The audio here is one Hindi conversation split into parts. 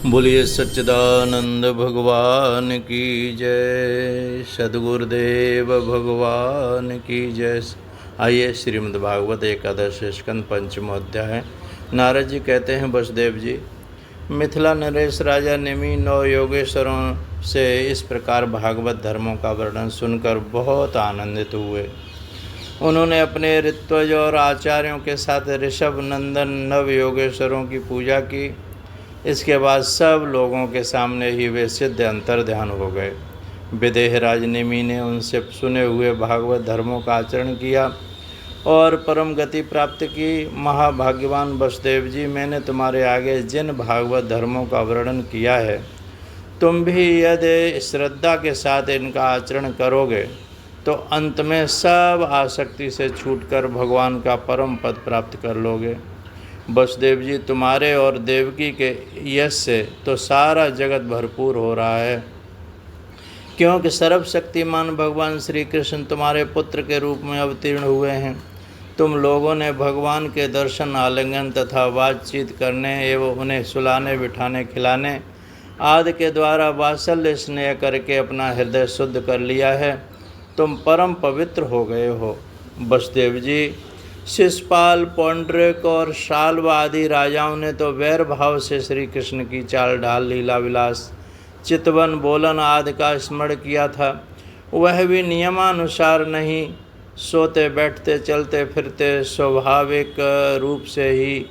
बोलिए सच्चिदानंद भगवान की जय, सद्गुरुदेव भगवान की जय। आइए श्रीमद् भागवत एकादश स्कंद पंचम अध्याय। नारद जी कहते हैं, वसुदेव जी, मिथिला नरेश राजा नेमि 9 योगेश्वरों से इस प्रकार भागवत धर्मों का वर्णन सुनकर बहुत आनंदित हुए। उन्होंने अपने ऋत्वज और आचार्यों के साथ ऋषभ नंदन 9 योगेश्वरों की पूजा की। इसके बाद सब लोगों के सामने ही वे सिद्ध अंतर ध्यान हो गए। विदेह राजनेमी ने उनसे सुने हुए भागवत धर्मों का आचरण किया और परम गति प्राप्त की। महाभाग्यवान वसुदेव जी, मैंने तुम्हारे आगे जिन भागवत धर्मों का वर्णन किया है, तुम भी यदि श्रद्धा के साथ इनका आचरण करोगे तो अंत में सब आसक्ति से छूटकर भगवान का परम पद प्राप्त कर लोगे। वसुदेव जी, तुम्हारे और देवकी के यश से तो सारा जगत भरपूर हो रहा है, क्योंकि सर्वशक्तिमान भगवान श्री कृष्ण तुम्हारे पुत्र के रूप में अवतीर्ण हुए हैं। तुम लोगों ने भगवान के दर्शन, आलिंगन तथा बातचीत करने एवं उन्हें सुलाने, बिठाने, खिलाने आदि के द्वारा वात्सल्य स्नेह करके अपना हृदय शुद्ध कर लिया है। तुम परम पवित्र हो गए हो। वसुदेव जी, शिशुपाल, पौंड्रिक और शाल्व आदि राजाओं ने तो वैर भाव से श्री कृष्ण की चाल ढाल, लीला विलास, चितवन, बोलन आदि का स्मरण किया था। वह भी नियमानुसार नहीं, सोते बैठते चलते फिरते स्वाभाविक रूप से ही।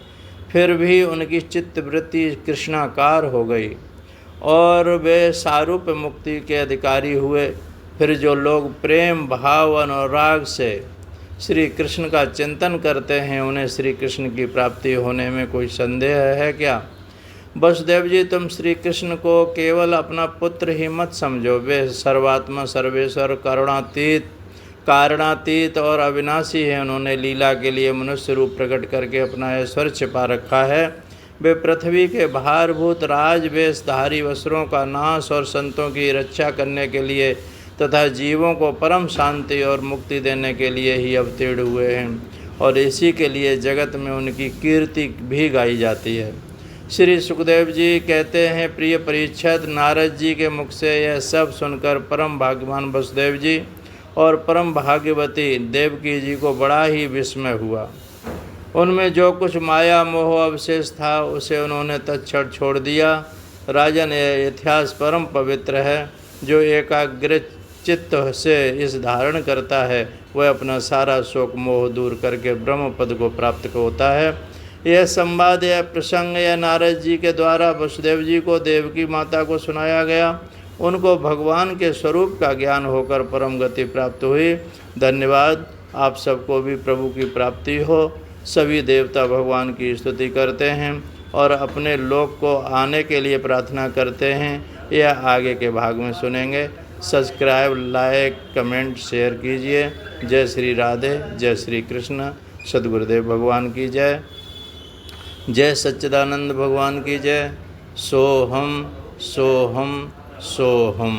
फिर भी उनकी चित्तवृत्ति कृष्णाकार हो गई और वे सारूप्य मुक्ति के अधिकारी हुए। फिर जो लोग प्रेम भाव अनुराग से श्री कृष्ण का चिंतन करते हैं, उन्हें श्री कृष्ण की प्राप्ति होने में कोई संदेह है क्या? वसुदेव जी, तुम श्री कृष्ण को केवल अपना पुत्र ही मत समझो। वे सर्वात्मा, सर्वेश्वर, करुणातीत, कारणातीत और अविनाशी हैं। उन्होंने लीला के लिए मनुष्य रूप प्रकट करके अपना ऐश्वर्य छिपा रखा है। वे पृथ्वी के भारभूत राजवेशधारी वस्त्रों का नाश और संतों की रक्षा करने के लिए तथा जीवों को परम शांति और मुक्ति देने के लिए ही अवतीर्ण हुए हैं, और इसी के लिए जगत में उनकी कीर्ति भी गाई जाती है। श्री सुखदेव जी कहते हैं, प्रिय परीक्षित, नारद जी के मुख से यह सब सुनकर परम भाग्यवान वसुदेव जी और परम भाग्यवती देवकी जी को बड़ा ही विस्मय हुआ। उनमें जो कुछ माया मोह अवशेष था उसे उन्होंने तत्क्षण छोड़ दिया। राजन, यह इतिहास परम पवित्र है। जो एकाग्र चित्त से इस धारण करता है, वह अपना सारा शोक मोह दूर करके ब्रह्म पद को प्राप्त होता है। यह संवाद, यह प्रसंग यह नारद जी के द्वारा वसुदेव जी को देवकी माता को सुनाया गया। उनको भगवान के स्वरूप का ज्ञान होकर परम गति प्राप्त हुई। धन्यवाद। आप सबको भी प्रभु की प्राप्ति हो। सभी देवता भगवान की स्तुति करते हैं और अपने लोक को आने के लिए प्रार्थना करते हैं। यह आगे के भाग में सुनेंगे। सब्सक्राइब, लाइक, कमेंट, शेयर कीजिए। जय श्री राधे, जय श्री कृष्ण। सद्गुरुदेव भगवान की जय। जय सच्चिदानंद भगवान की जय। सोहम सोहम सोहम।